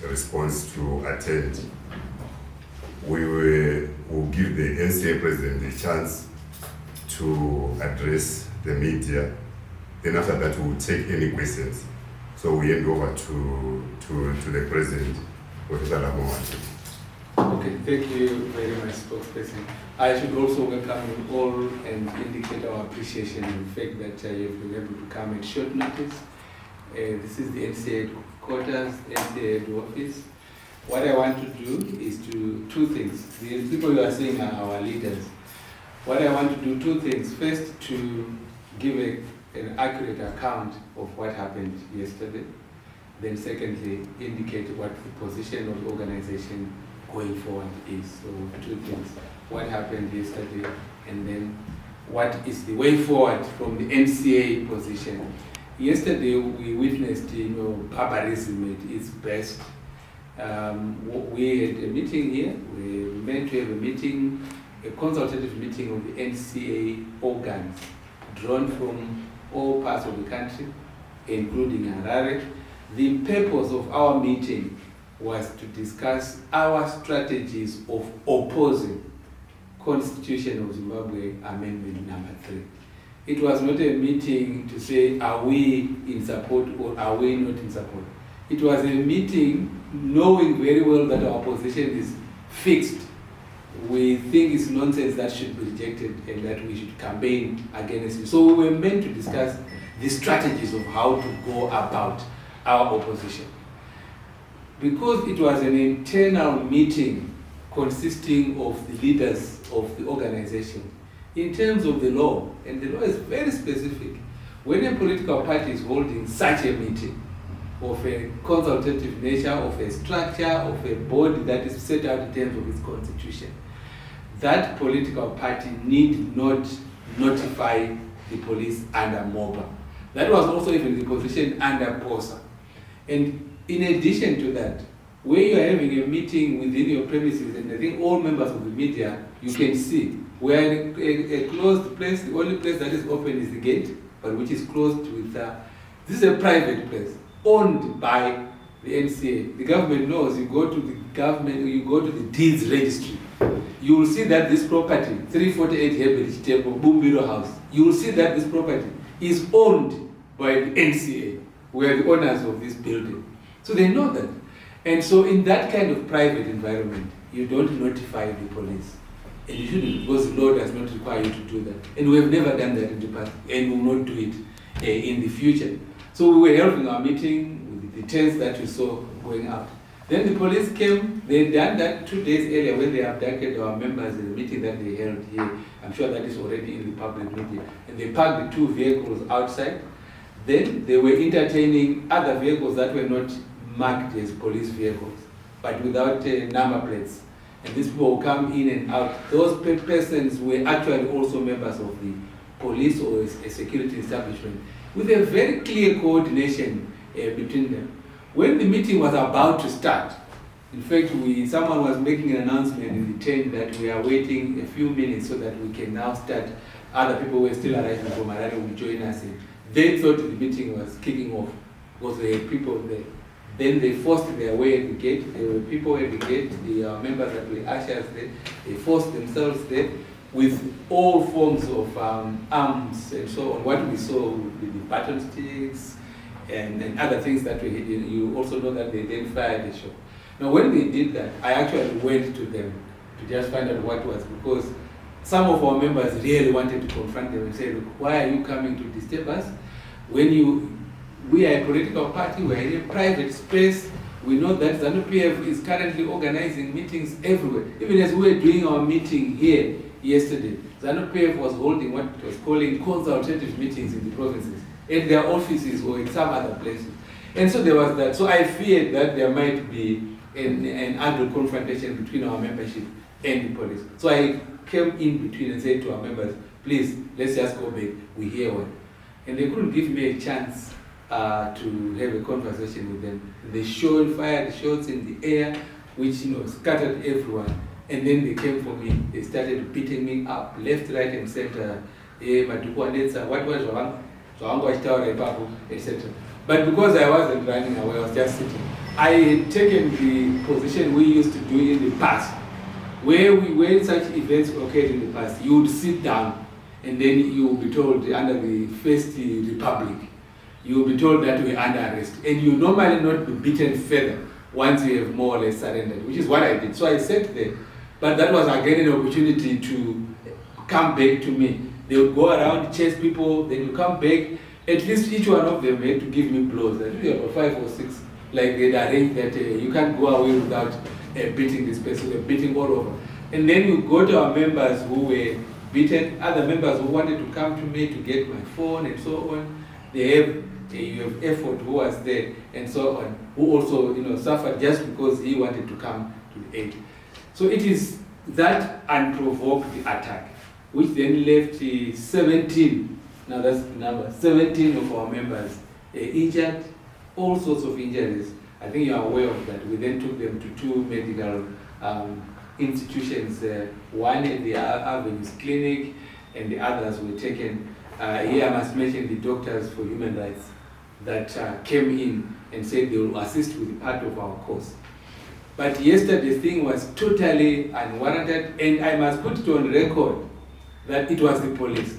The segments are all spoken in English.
response to attend. We will give the NCA president a chance to address the media. Then after that, we will take any questions. So we hand over to the president, Professor Lamomati. Okay, thank you very much, spokesperson. I should also welcome you all and indicate our appreciation in the fact that you've been able to come at short notice. This is the NCA headquarters, NCA head office. What I want to do is two things. The people you are seeing are our leaders. What I want to do, two things. First, to give an accurate account of what happened yesterday. Then secondly, indicate what the position of the organization going forward is. So two things. What happened yesterday, and then what is the way forward from the NCA position. Yesterday we witnessed, barbarism at its best. We had a meeting here. We were meant to have a meeting, a consultative meeting of the NCA organs, drawn from all parts of the country, including Harare. The purpose of our meeting was to discuss our strategies of opposing Constitution of Zimbabwe Amendment number 3. It was not a meeting to say, are we in support or are we not in support? It was a meeting knowing very well that our position is fixed. We think it's nonsense that should be rejected and that we should campaign against it. So we were meant to discuss the strategies of how to go about our opposition. Because it was an internal meeting consisting of the leaders of the organization, in terms of the law, and the law is very specific, when a political party is holding such a meeting of a consultative nature, of a structure, of a body that is set out in terms of its constitution, that political party need not notify the police under MOBA. That was also even the position under POSA. And in addition to that, where you are having a meeting within your premises, and I think all members of the media, you can see, we are in a closed place. The only place that is open is the gate, but which is closed with, this is a private place, owned by the NCA. The government knows, you go to the government, you go to the deeds registry, you will see that this property, 348 Heritage Table, Bumbiro House, you will see that this property is owned by the NCA. We are the owners of this building. So they know that. And so in that kind of private environment, you don't notify the police. And you shouldn't, because the law does not require you to do that. And we have never done that in the past, and will not do it in the future. So we were having our meeting with the tents that we saw going out. Then the police came. They had done that 2 days earlier when they abducted our members in the meeting that they held here. I'm sure that is already in the public media. And they parked the 2 vehicles outside. Then they were entertaining other vehicles that were not marked as police vehicles, but without number plates. And these people will come in and out. Those persons were actually also members of the police or a security establishment, with a very clear coordination between them. When the meeting was about to start, in fact, someone was making an announcement in the tent that we are waiting a few minutes so that we can now start. Other people were still arriving from Harare will join us in. They thought the meeting was kicking off because there were people there. Then they forced their way at the gate. There were people at the gate, the members that were ushers there. They forced themselves there with all forms of arms and so on. What we saw with the baton sticks and other things that we hid. You also know that they then fired the shot. Now when they did that, I actually went to them to just find out what was, because some of our members really wanted to confront them and say, look, why are you coming to disturb us? We are a political party, we are in a private space. We know that ZANU-PF is currently organizing meetings everywhere. Even as we were doing our meeting here yesterday, ZANU-PF was holding what it was calling consultative meetings in the provinces, at their offices or in some other places. And so there was that. So I feared that there might be an ugly confrontation between our membership and the police. So I came in between and said to our members, please, let's just go back, we hear one. And they couldn't give me a chance to have a conversation with them. They fired shots in the air, which scattered everyone. And then they came for me. They started beating me up, left, right, and center. Madhuku, what was wrong? Etc. But because I wasn't running away, I was just sitting. I had taken the position we used to do in the past, where when such events occurred in the past, you would sit down and then you will be told under the First Republic, you will be told that we're under arrest. And you normally not be beaten further once you have more or less surrendered, which is what I did. So I sat there. But that was again an opportunity to come back to me. They would go around, chase people, then you come back. At least each one of them had to give me blows. I think about 5 or 6. Like they'd arrange that you can't go away without beating this person. They're beating all over. And then you go to our members who were beaten, other members who wanted to come to me to get my phone and so on. You have effort who was there and so on, who also suffered just because he wanted to come to the aid. So it is that unprovoked attack, which then left 17, now that's the number, 17 of our members injured, all sorts of injuries. I think you are aware of that. We then took them to 2 medical institutions, one at the Avenues Clinic, and the others were taken. Here I must mention the Doctors for Human Rights that came in and said they will assist with part of our course. But yesterday's thing was totally unwarranted, and I must put it on record that it was the police.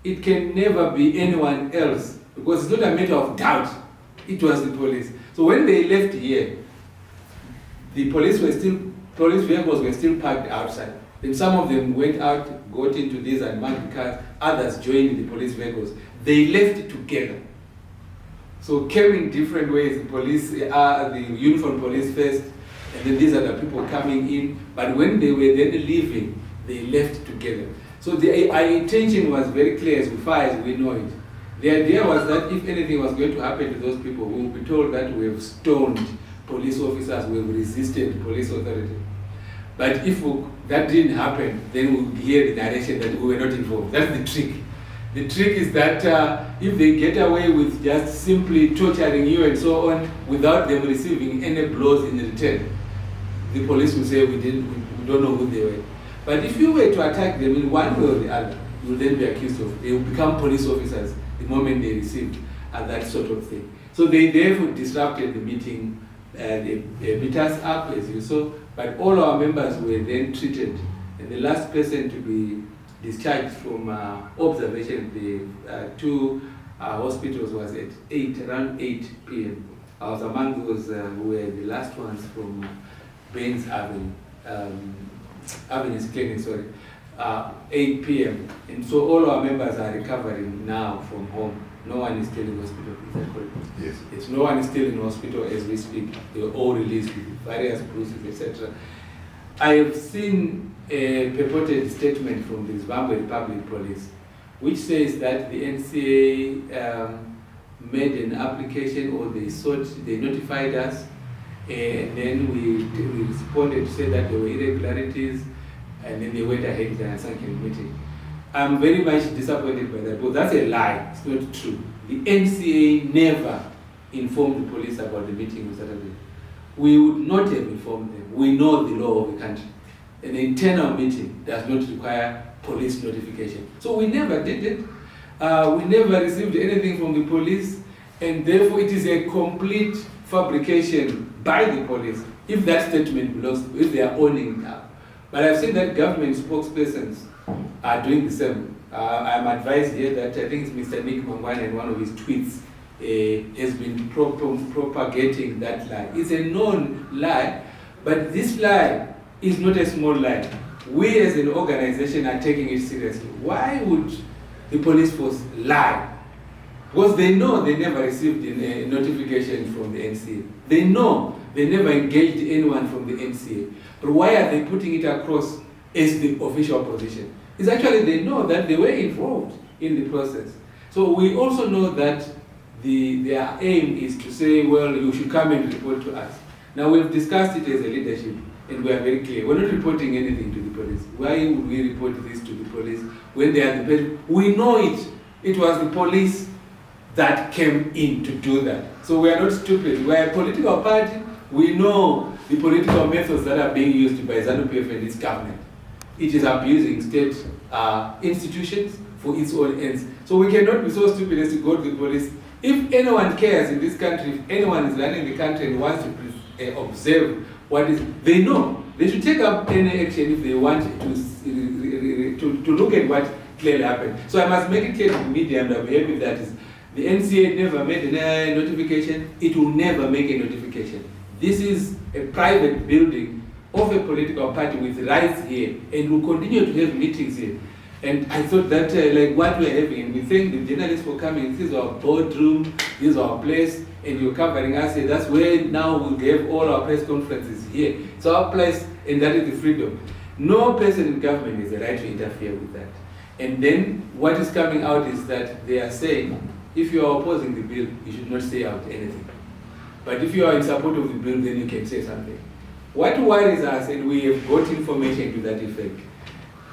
It can never be anyone else, because it's not a matter of doubt. It was the police. So when they left here, the police vehicles were still parked outside. Then some of them went out, got into these unmarked cars, others joined the police vehicles. They left together. So came in different ways. The police, the uniform police first, and then these are the people coming in. But when they were then leaving, they left together. So our intention was very clear as far as we know it. The idea was that if anything was going to happen to those people, we would be told that we have stoned police officers, we have resisted police authority. But if that didn't happen, then we would hear the narration that we were not involved. That's the trick. The trick is that if they get away with just simply torturing you and so on, without them receiving any blows in return, the police will say we don't know who they were. But if you were to attack them in one way or the other, you will then be accused of, they will become police officers the moment they received that sort of thing. So they therefore disrupted the meeting. They beat us up, as you saw, but all our members were then treated. And the last person to be discharged from observation at the 2 hospitals was at around 8 p.m. I was among those who were the last ones from Baines Avenue, Avenues Clinic, 8 p.m. And so all our members are recovering now from home. No one is still in hospital. Is that correct? Yes. It's no one is still in hospital as we speak. They were all released with various bruises, etc. I have seen a purported statement from the Zimbabwe Republic Police, which says that the NCA made an application, or they notified us, and then we responded to say that there were irregularities, and then they went ahead with an sunken meeting. I'm very much disappointed by that, but that's a lie. It's not true. The NCA never informed the police about the meeting on Saturday. We would not have informed them. We know the law of the country. An internal meeting does not require police notification. So we never did it. We never received anything from the police, and therefore it is a complete fabrication by the police, if that statement belongs to, if they are owning it up. But I've seen that government spokespersons are doing the same. I'm advised here that I think it's Mr. Nick Mangwana in one of his tweets has been propagating that lie. It's a known lie, but this lie is not a small lie. We as an organization are taking it seriously. Why would the police force lie? Because they know they never received a notification from the NCA. They know they never engaged anyone from the NCA. But why are they putting it across as the official position? It's actually they know that they were involved in the process. So we also know that their aim is to say, well, you should come and report to us. Now we've discussed it as a leadership, and we are very clear. We're not reporting anything to the police. Why would we report this to the police when they are the police? We know it. It was the police that came in to do that. So we are not stupid. We are a political party. We know the political methods that are being used by ZANU-PF and its government. It is abusing state institutions for its own ends. So we cannot be so stupid as to go to the police If anyone cares in this country, if anyone is running the country and wants to observe what is, they know. They should take up any action if they want to look at what clearly happened. So I must make it clear to the media, and I'm happy that is, the NCA never made a notification. It will never make a notification. This is a private building of a political party with rights here, and we'll continue to have meetings here. And I thought that like what we're having, and we thank the journalists for coming. This is our boardroom, this is our place, and you're covering us here. That's where now we'll have all our press conferences here. It's our place, and that is the freedom. No person in government has the right to interfere with that. And then what is coming out is that they are saying, if you are opposing the bill, you should not say out anything. But if you are in support of the bill, then you can say something. What worries us, and we have got information to that effect,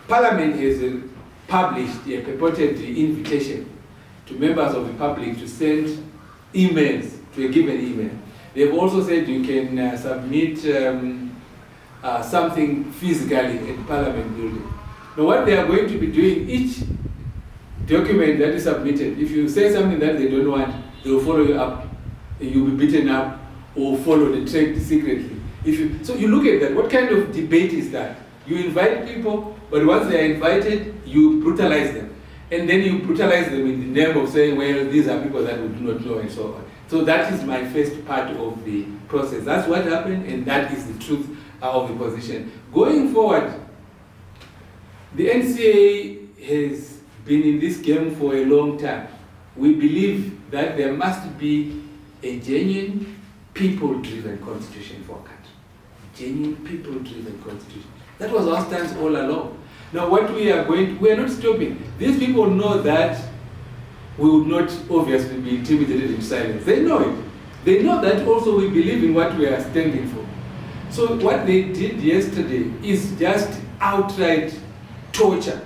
Parliament has published a purported invitation to members of the public to send emails to a given email. They've also said you can submit something physically at Parliament building. Now what they are going to be doing, each document that is submitted, if you say something that they don't want, they will follow you up, and you'll be beaten up or followed and tracked secretly. So you look at that, what kind of debate is that? You invite people, but once they are invited, you brutalize them. And then you brutalize them in the name of saying, well, these are people that we do not know, and so on. So that is my first part of the process. That's what happened, and that is the truth of the position. Going forward, the NCA has been in this game for a long time. We believe that there must be a genuine, people-driven constitution for our country. Genuine, people-driven constitution. That was our stance all along. Now what we are not stopping. These people know that we would not obviously be intimidated into silence. They know it. They know that also we believe in what we are standing for. So what they did yesterday is just outright torture,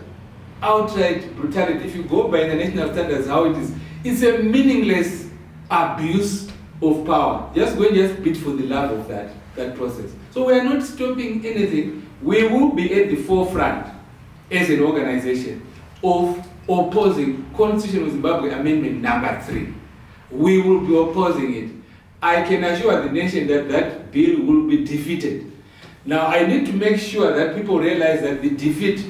outright brutality. If you go by international standards, how it is, it's a meaningless abuse of power. Just go and just beat for the love of that process. So we are not stopping anything. We will be at the forefront as an organization of opposing Constitution of Zimbabwe Amendment number 3. We will be opposing it. I can assure the nation that that bill will be defeated. Now I need to make sure that people realize that the defeat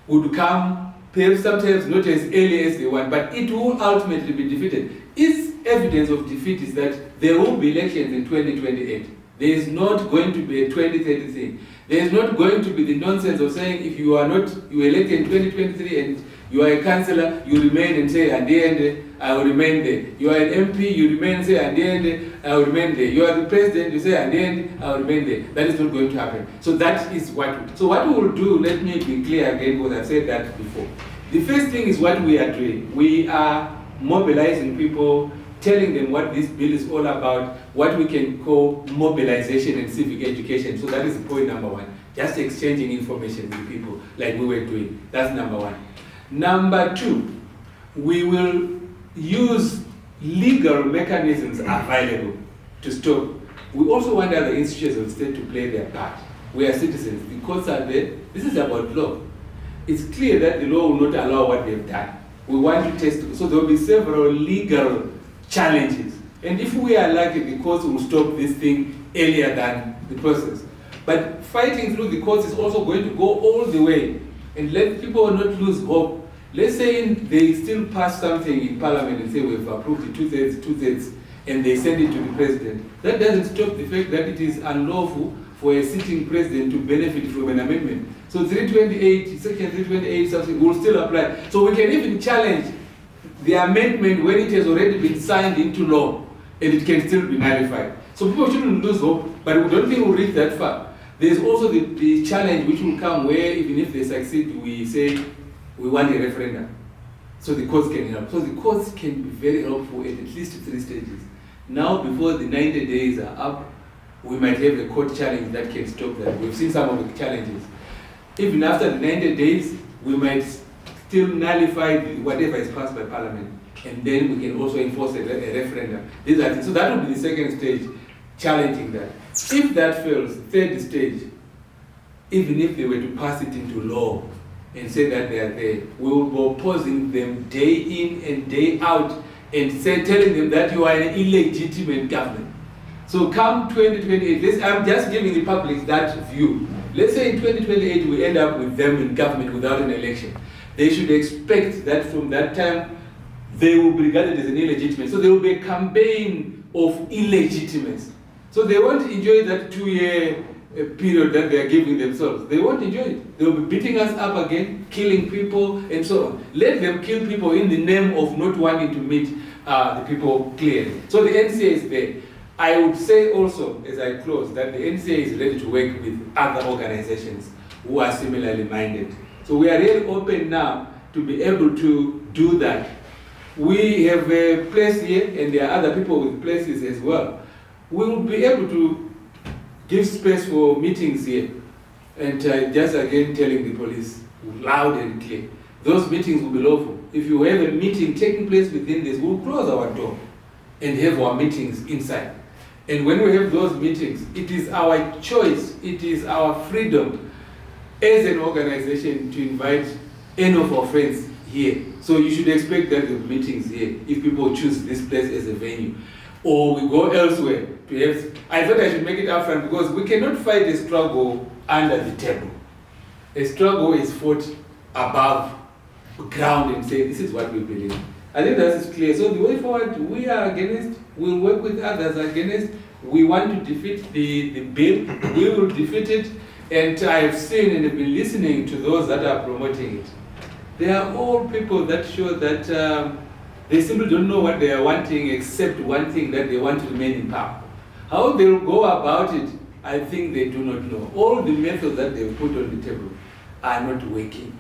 would come perhaps sometimes not as early as they want, but it will ultimately be defeated. Its evidence of defeat is that there will be elections in 2028. There is not going to be a 2030 thing. There is not going to be the nonsense of saying if you are not, you are elected in 2023 and you are a councillor, you remain and say, and the end, I will remain there. You are an MP, you remain and say, and the end, I will remain there. You are the president, you say, and the end, I will remain there. That is not going to happen. So that is what, so what we will do, let me be clear again, because I've said that before. The first thing is what we are doing. We are mobilizing people, telling them what this bill is all about, what we can call mobilization and civic education. So that is point number 1. Just exchanging information with people like we were doing. That's number 1. Number 2, we will use legal mechanisms available to stop. We also want other institutions of state to play their part. We are citizens. The courts are there. This is about law. It's clear that the law will not allow what they've done. We want to test. So there will be several legal challenges. And if we are lucky, the courts will stop this thing earlier than the process. But fighting through the courts is also going to go all the way and let people not lose hope. Let's say they still pass something in Parliament and say we've approved it 2/3, and they send it to the president. That doesn't stop the fact that it is unlawful for a sitting president to benefit from an amendment. So 328, section 328 something will still apply. So we can even challenge the amendment when it has already been signed into law and it can still be nullified. So people shouldn't lose hope, but we don't think we'll reach that far. There's also the challenge which will come where even if they succeed, we say we want a referendum. So the courts can help. So the courts can be very helpful at least 3 stages. Now before the 90 days are up, we might have a court challenge that can stop that. We've seen some of the challenges. Even after the 90 days, we might still nullify whatever is passed by Parliament, and then we can also enforce a referendum. These are things. So that will be the second stage, challenging that. If that fails, third stage, even if they were to pass it into law and say that they are there, we will be opposing them day in and day out and telling them that you are an illegitimate government. So come 2028, I'm just giving the public that view. Let's say in 2028 we end up with them in government without an election. They should expect that from that time they will be regarded as an illegitimate. So there will be a campaign of illegitimacy. So they won't enjoy that 2-year period that they are giving themselves. They won't enjoy it. They will be beating us up again, killing people, and so on. Let them kill people in the name of not wanting to meet the people clearly. So the NCA is there. I would say also, as I close, that the NCA is ready to work with other organizations who are similarly minded. So we are really open now to be able to do that. We have a place here, and there are other people with places as well. We will be able to give space for meetings here. And just again telling the police, loud and clear, those meetings will be lawful. If you have a meeting taking place within this, we'll close our door and have our meetings inside. And when we have those meetings, it is our choice, it is our freedom as an organization to invite any of our friends here. So you should expect that the meetings here, if people choose this place as a venue, or we go elsewhere. Perhaps I thought I should make it upfront because we cannot fight a struggle under the table. A struggle is fought above ground and say, this is what we believe. I think that is clear. So the way forward, we are against, we'll work with others against. We want to defeat the bill. We will defeat it. And I have seen and have been listening to those that are promoting it. They are all people that show that they simply don't know what they are wanting except one thing, that they want to remain in power. How they will go about it, I think they do not know. All the methods that they put on the table are not working.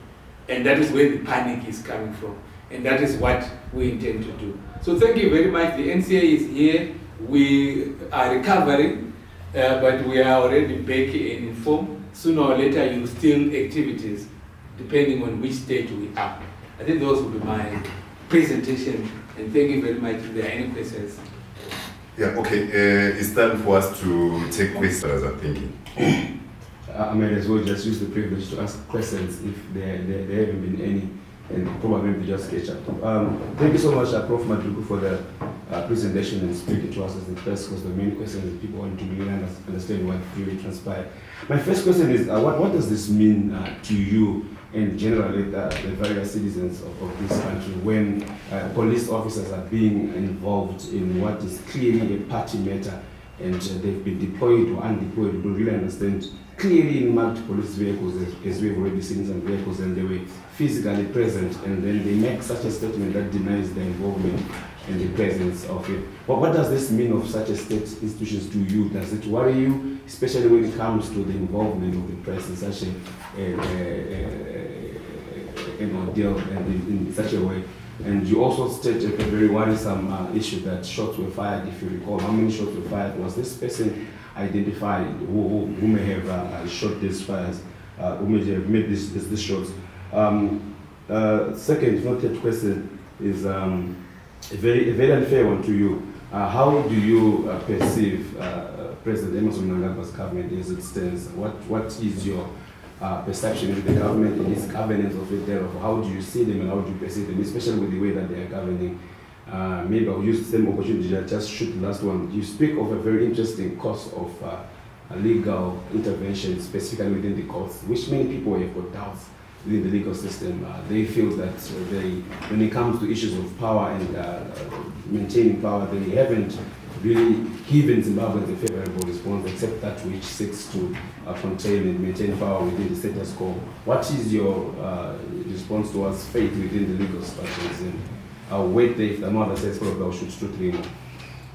And that is where the panic is coming from. And that is what we intend to do. So thank you very much. The NCA is here. We are recovering, but we are already back and informed. Sooner or later, you will still activities, depending on which state we are. I think those will be my presentation. And thank you very much. If there are any questions. Yeah, okay. It's time for us to take questions, as I'm thinking. I might as well just use the privilege to ask questions if there haven't been any, and probably maybe just catch up. Thank you so much, Prof. Madhuku, for the presentation and speaking to us as the press, because the main question is people want to really understand what really transpired. My first question is, what does this mean to you and generally the various citizens of this country when police officers are being involved in what is clearly a party matter, and they've been deployed or undeployed? We don't really understand clearly in marked police vehicles, as we've already seen some vehicles, and they were physically present, and then they make such a statement that denies their involvement and the presence of it. But what does this mean of such a state institutions to you? Does it worry you, especially when it comes to the involvement of the press in such an ordeal and in such a way? And you also stated a very worrisome issue that shots were fired, if you recall. How many shots were fired? Was this person identified who may have shot these fires, who may have made these shots? Second, not third question, is a very unfair one to you. How do you perceive President Emerson Mnangagwa's government as it stands? What is your perception of the government and its governance of it thereof? How do you see them and how do you perceive them, especially with the way that they are governing? Maybe I'll use the same opportunity to just shoot the last one. You speak of a very interesting course of legal intervention, specifically within the courts, which many people have got doubts within the legal system. They feel that when it comes to issues of power and maintaining power, they haven't really given Zimbabweans a favorable response, except that which seeks to contain and maintain power within the status quo. What is your response towards faith within the legal structures? And I'll wait there if the mother says probably I should strictly know.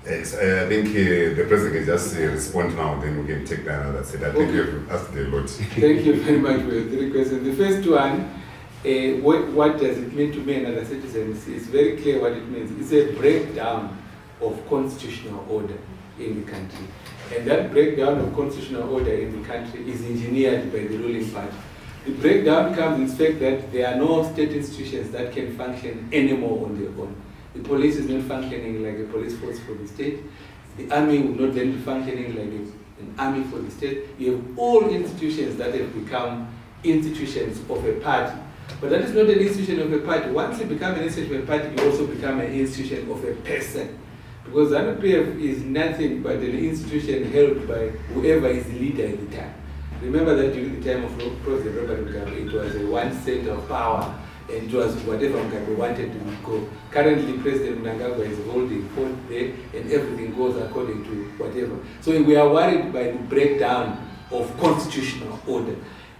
Yes, I think the president can just respond now, then we can take the another side. I think you have asked a lot. Thank you very much for your three questions. The first one, what does it mean to me and other citizens? It's very clear what it means. It's a breakdown of constitutional order in the country. And that breakdown of constitutional order in the country is engineered by the ruling party. The breakdown comes in the fact that there are no state institutions that can function anymore on their own. The police is not functioning like a police force for the state. The army will not then be functioning like an army for the state. You have all institutions that have become institutions of a party. But that is not an institution of a party. Once you become an institution of a party, you also become an institution of a person. Because ZANU-PF is nothing but an institution held by whoever is the leader at the time. Remember that during the time of President Robert Mugabe, it was a one center of power, and it was whatever Mugabe wanted to go. Currently, President Mnangagwa is holding forth there, and everything goes according to whatever. So we are worried by the breakdown of constitutional order.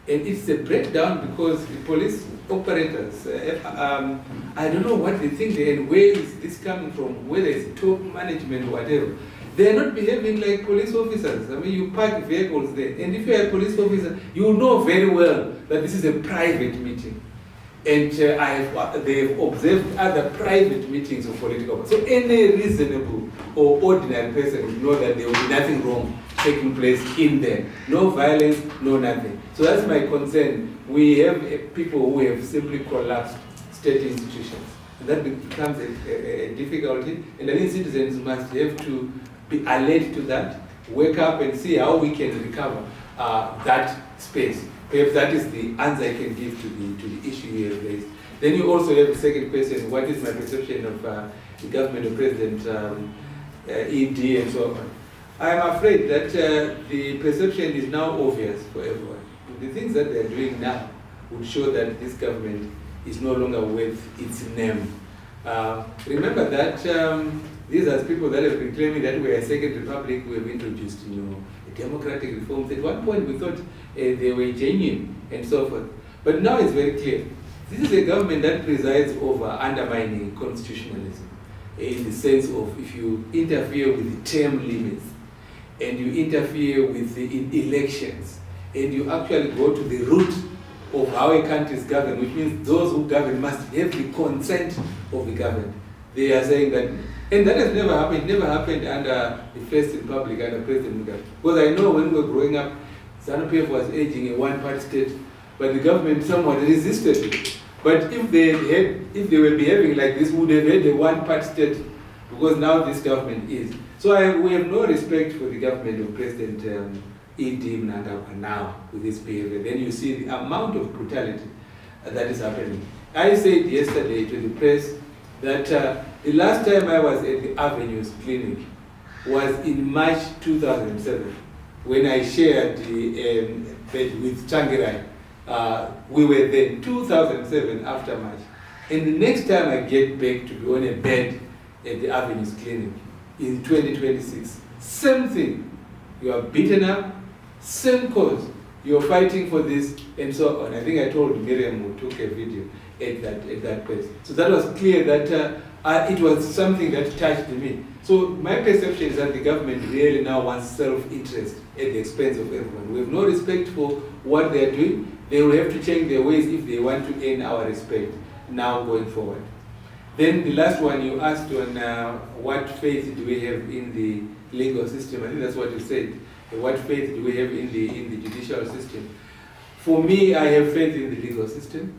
And it's a breakdown because the police operators, I don't know what they think, and where is this coming from, whether it's top management or whatever. They're not behaving like police officers. I mean, you park vehicles there, and if you're a police officer, you know very well that this is a private meeting. And they've observed other private meetings of political parties. So any reasonable or ordinary person would know that there will be nothing wrong taking place in there. No violence, no nothing. So that's my concern. We have people who have simply collapsed state institutions. And that becomes a difficulty. And I think citizens must have to be alert to that, wake up and see how we can recover that space. Perhaps that is the answer I can give to the issue you have raised. Then you also have a second question, what is my perception of the government of President ED and so on. I am afraid that the perception is now obvious for everyone. The things that they are doing now would show that this government is no longer worth its name. Remember that these are people that have been claiming that we are a second republic, we have introduced democratic reforms. At one point we thought they were genuine and so forth. But now it's very clear. This is a government that presides over undermining constitutionalism in the sense of if you interfere with the term limits and you interfere with the elections and you actually go to the root of how a country is governed, which means those who govern must have the consent of the governed. They are saying that, and that has never happened. It never happened under the First Republic, under President Mugabe. Because I know when we were growing up, ZANU-PF was urging a one-party state, but the government somewhat resisted it. But if they were behaving like this, we would have had a one-party state, because now this government is. So we have no respect for the government of President E.D. Mnangagwa now with this behavior. Then you see the amount of brutality that is happening. I said yesterday to the press that the last time I was at the Avenues Clinic was in March 2007, when I shared the bed with Changirai. We were there 2007 after March. And the next time I get back to be on a bed at the Avenues Clinic in 2026, same thing. You are beaten up, same cause. You're fighting for this, and so on. I think I told Miriam who took a video at that place. So that was clear that it was something that touched me. So my perception is that the government really now wants self-interest at the expense of everyone. We have no respect for what they are doing. They will have to change their ways if they want to earn our respect now going forward. Then the last one you asked on what faith do we have in the legal system? I think that's what you said. What faith do we have in the judicial system? For me, I have faith in the legal system.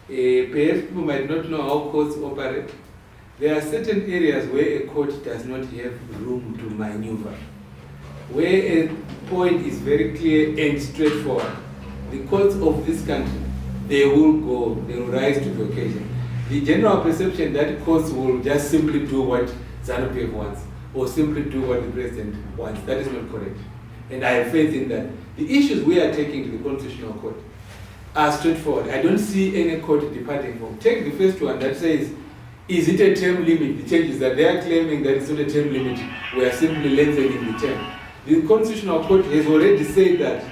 Perhaps people might not know how courts operate. There are certain areas where a court does not have room to maneuver. Where a point is very clear and straightforward, the courts of this country, they will rise to the occasion. The general perception that courts will just simply do what ZANU-PF wants or simply do what the president wants, that is not correct. And I have faith in that. The issues we are taking to the Constitutional Court are straightforward. I don't see any court departing from. Take the first one that says, is it a term limit? The change is that they are claiming that it's not a term limit. We are simply lengthening the term. The Constitutional Court has already said that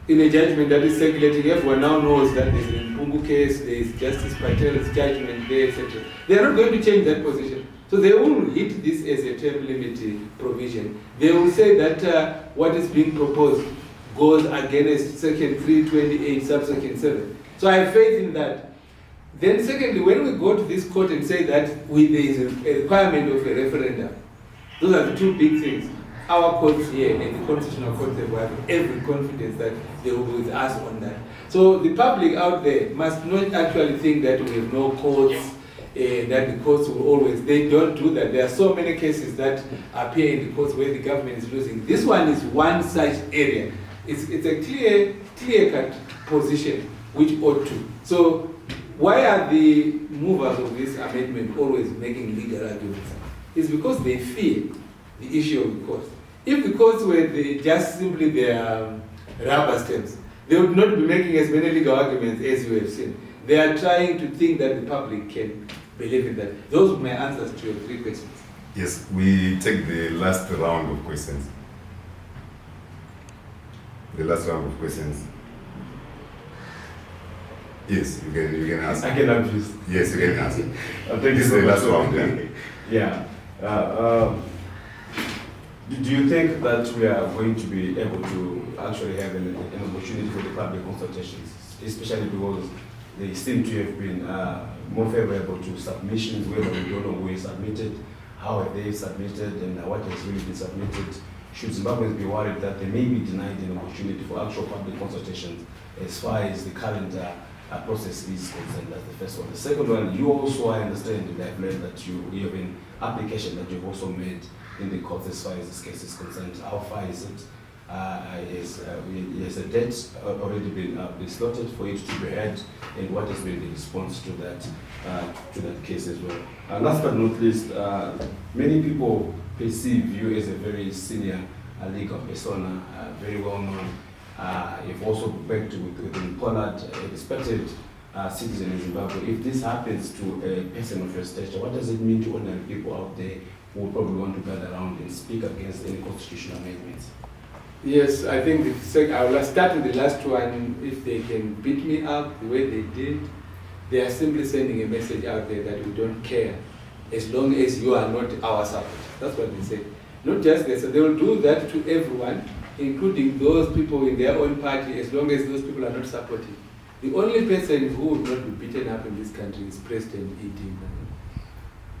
in a judgment that is circulating. Everyone now knows that there's an Mpungu case, there is Justice Patel's judgment there, etc. They are not going to change that position. So they will hit this as a term limit provision. They will say that what is being proposed goes against Section 328, subsection 7. So I have faith in that. Then secondly, when we go to this court and say that there is a requirement of a referendum, those are the two big things. Our courts here and the Constitutional Court have every confidence that they will be with us on that. So the public out there must not actually think that we have no courts, that the courts will always, they don't do that. There are so many cases that appear in the courts where the government is losing. This one is one such area. It's a clear-cut position which ought to. So why are the movers of this amendment always making legal arguments? It's because they fear the issue of the courts. If the courts were just simply their rubber stamps, they would not be making as many legal arguments as you have seen. They are trying to think that the public can believe in that. Those are my answers to your 3 questions. Yes, we take the last round of questions. The last round of questions. Yes, you can ask. I can answer. Yes, you can ask. Thank This you is so the much. last round. Yeah. Do you think that we are going to be able to actually have an opportunity for the public consultations, especially because they seem to have been more favorable to submissions, whether we don't know who is submitted, how have they submitted, and what has really been submitted? Should Zimbabweans be worried that they may be denied an opportunity for actual public consultations as far as the current process is concerned? That's the first one. The second one, you also, I understand, and I've learned that you have an application that you've also made in the court as far as this case is concerned. How far is it? Has a date already been slotted for it to be heard, and what has been the response to that case as well? Last but not least, many people perceive you as a very senior legal persona, very well known. You've also worked with Pollard, a respected citizen in Zimbabwe. If this happens to a person of your stature, what does it mean to ordinary people out there who will probably want to gather around and speak against any constitutional amendments? Yes, I think I will start with the last one. If they can beat me up the way they did, they are simply sending a message out there that we don't care as long as you are not our support. That's what they say. Not just this, they will do that to everyone, including those people in their own party, as long as those people are not supporting. The only person who would not be beaten up in this country is President E.D.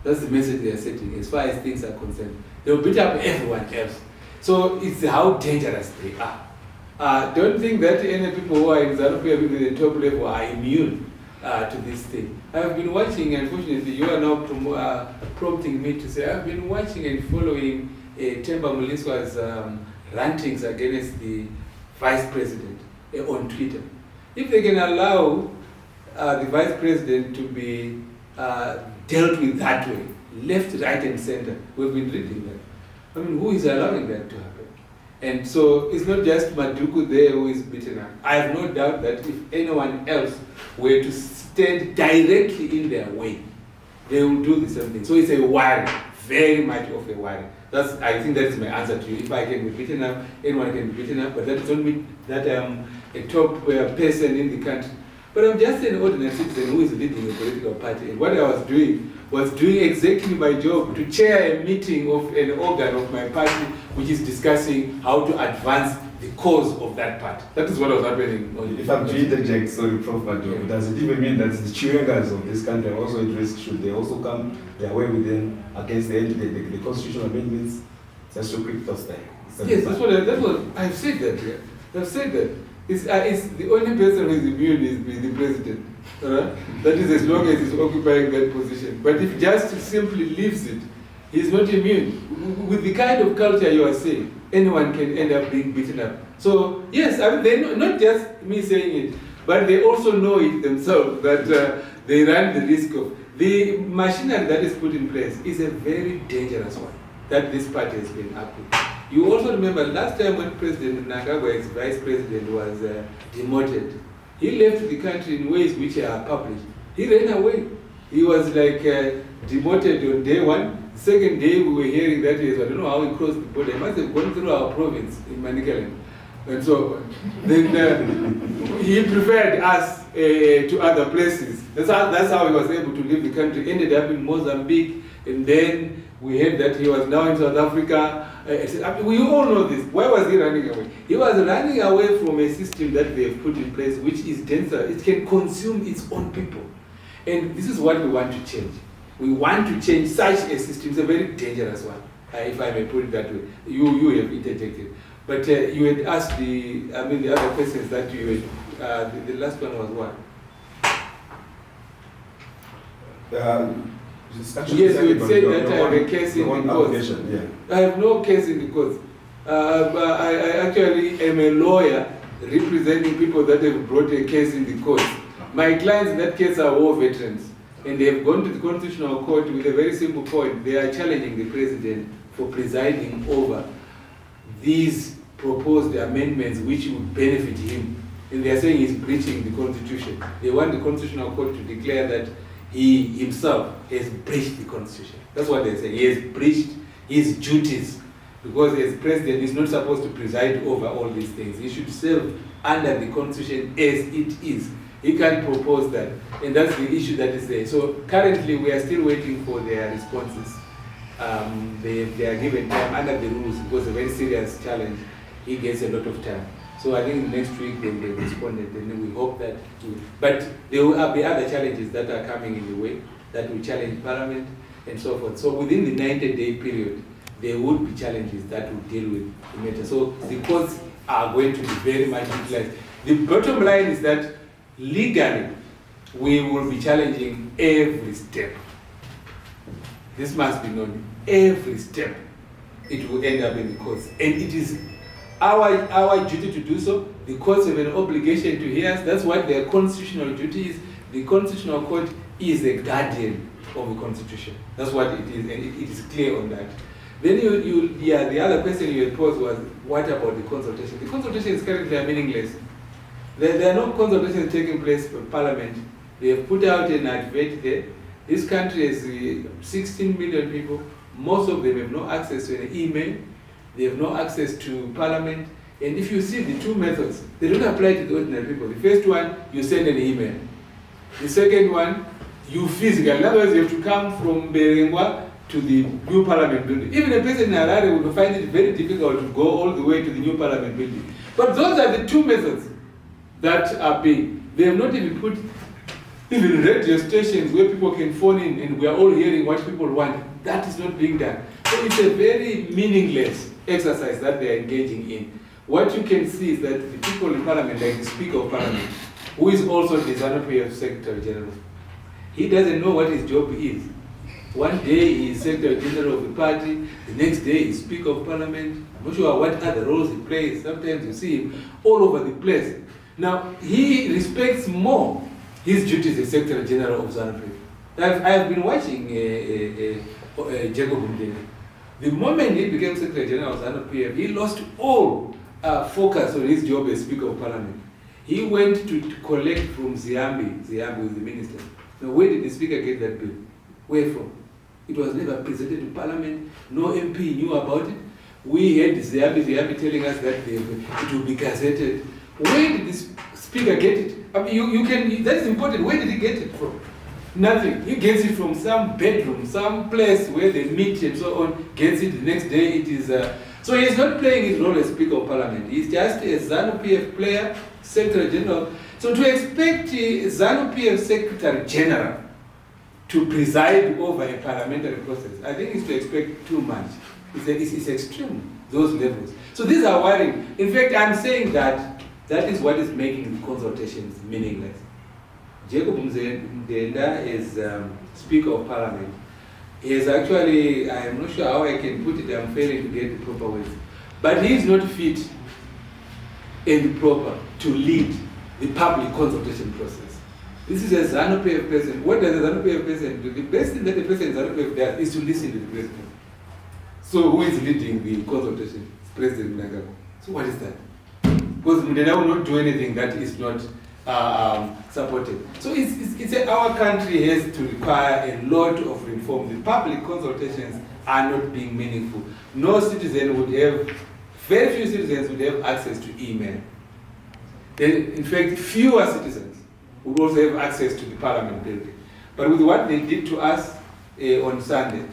That's the message they are setting as far as things are concerned. They will beat up everyone else. So it's how dangerous they are. Don't think that any people who are in ZANU-PF at the top level are immune to this thing. I've been watching, unfortunately, you are now prompting me to say, I've been watching and following Themba Muliswa's rantings against the Vice President on Twitter. If they can allow the Vice President to be dealt with that way, left, right, and center, we've been reading that. I mean, who is allowing that to happen? And so it's not just Madhuku there who is beaten up. I have no doubt that if anyone else were to stand directly in their way, they will do the same thing. So it's a worry, very much of a worry. I think that is my answer to you. If I can be beaten up, anyone can be beaten up, but that doesn't mean that I'm a top person in the country. But I'm just an ordinary citizen who is leading a political party. And what I was doing exactly my job, to chair a meeting of an organ of my party, which is discussing how to advance the cause of that party. That is what was happening. If I'm to interject, sorry, Prof. Madhuku, does it even mean that the Chiwengas of this country are also at risk? Should they also come their way within against the constitutional amendments? Just a quick thought there. Yes, that's what I've said that here. I've said that. It's the only person who is immune is the president. That is as long as he's occupying that position. But if just simply leaves it, he's not immune. With the kind of culture you are saying, anyone can end up being beaten up. So yes, I mean, they know, not just me saying it, but they also know it themselves that they run the risk of. The machinery that is put in place is a very dangerous one that this party has been up with. You also remember last time when President Mnangagwa, as vice president, was demoted, he left the country in ways which are published. He ran away. He was like demoted on day one. The second day we were hearing that I don't know how he crossed the border. He must have gone through our province in Manicaland. And so then he preferred us to other places. That's how he was able to leave the country. Ended up in Mozambique, and then we heard that he was now in South Africa. We all know this. Why was he running away? He was running away from a system that they have put in place, which is denser. It can consume its own people. And this is what we want to change. We want to change such a system. It's a very dangerous one, if I may put it that way. You have interjected. But you had asked the other questions that you had, the last one was what? Yes, you had said that I have a case in the courts. Yeah. I have no case in the courts. I actually am a lawyer representing people that have brought a case in the court. My clients in that case are war veterans, and they have gone to the Constitutional Court with a very simple point. They are challenging the president for presiding over these proposed amendments which would benefit him. And they are saying he's breaching the Constitution. They want the Constitutional Court to declare that he himself has breached the Constitution. That's what they're saying. He has breached his duties, because as president, he's not supposed to preside over all these things. He should serve under the Constitution as it is. He can't propose that. And that's the issue that is there. So currently, we are still waiting for their responses. They are given time under the rules, because a very serious challenge. He gets a lot of time. So I think next week when they responded, then we hope that. But there will be other challenges that are coming in the way that will challenge Parliament and so forth. So within the 90-day period, there would be challenges that will deal with the matter. So the courts are going to be very much utilized. The bottom line is that legally, we will be challenging every step. This must be known. Every step, it will end up in the courts. And it is our duty to do so. The courts have an obligation to hear us. That's what their constitutional duty is. The Constitutional Court is a guardian of the Constitution. That's what it is, and it is clear on that. Then the other question you had posed was, what about the consultation? The consultation is currently meaningless. There are no consultations taking place for Parliament. They have put out an advert there. This country has 16 million people. Most of them have no access to an email. They have no access to Parliament. And if you see the two methods, they don't apply to the ordinary people. The first one, you send an email. The second one, you physically. In other words, you have to come from Berengwa to the new Parliament building. Even a person in Harare would find it very difficult to go all the way to the new Parliament building. But those are the two methods that are being. They have not even put even radio stations where people can phone in and we are all hearing what people want. That is not being done. So it's a very meaningless exercise that they are engaging in. What you can see is that the people in Parliament, like the Speaker of Parliament, who is also the ZANU-PF Secretary General, he doesn't know what his job is. One day he is Secretary General of the party, the next day he is Speaker of Parliament. I'm not sure what other roles he plays. Sometimes you see him all over the place. Now, he respects more his duties as Secretary General of ZANU-PF. I have been watching Jacob Mndeni. The moment he became Secretary General of ZANU-PF, he lost all focus on his job as Speaker of Parliament. He went to collect from Ziambi. Ziambi was the minister. Now, where did the Speaker get that bill? Where from? It was never presented to Parliament. No MP knew about it. We had Ziambi telling us that it will be gazetted. Where did the Speaker get it? I mean, that is important. Where did he get it from? Nothing. He gets it from some bedroom, some place where they meet and so on, gets it the next day. It is so he is not playing his role as Speaker of Parliament. He's just a ZANU-PF player, Secretary General. So to expect ZANU-PF Secretary General to preside over a parliamentary process, I think is to expect too much. It's extreme, those levels. So these are worrying. In fact, I'm saying that is what is making the consultations meaningless. Jacob Mndeni is Speaker of Parliament. He is actually, I am not sure how I can put it, I'm failing to get the proper words. But he is not fit and proper to lead the public consultation process. This is a ZANU-PF president. What does a ZANU-PF president do? The best thing that the president of ZANU-PF does is to listen to the president. So who is leading the consultation? It's President Mnangagwa. So what is that? Because Mndeni will not do anything that is not supported. So our country has to require a lot of reform. The public consultations are not being meaningful. No citizen would have, very few citizens would have access to email. In fact, fewer citizens would also have access to the Parliament building. But with what they did to us on Sunday,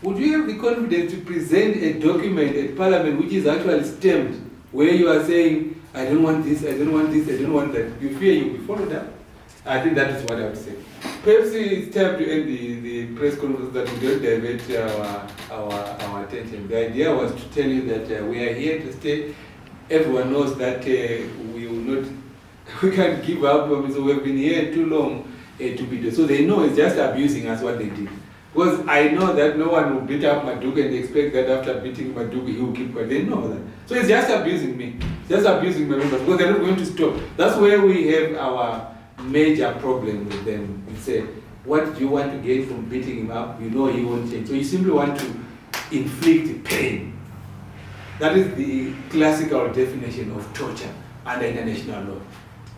would you have the confidence to present a document at Parliament which is actually stamped, where you are saying, I don't want this, I don't want this, I don't want that? You fear you'll be followed up? I think that is what I would say. Perhaps it's time to end the press conference that we don't divert our attention. The idea was to tell you that we are here to stay. Everyone knows that we will not, we can't give up, so we've been here too long to be there. So they know it's just abusing us what they did. Because I know that no one will beat up Madhuku and expect that after beating Madhuku he will keep quiet. They know that. So it's just abusing me. just abusing my members because they're not going to stop. That's where we have our major problem with them. We say, what do you want to get from beating him up? You know he won't change. So you simply want to inflict pain. That is the classical definition of torture under international law.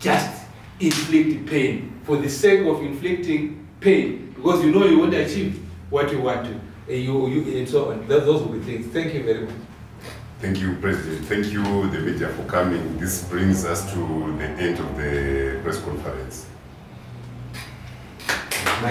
Just inflict pain for the sake of inflicting pain because you know you won't achieve what you want to. And so on. Those will be things. Thank you very much. Thank you, President. Thank you, the media, for coming. This brings us to the end of the press conference. My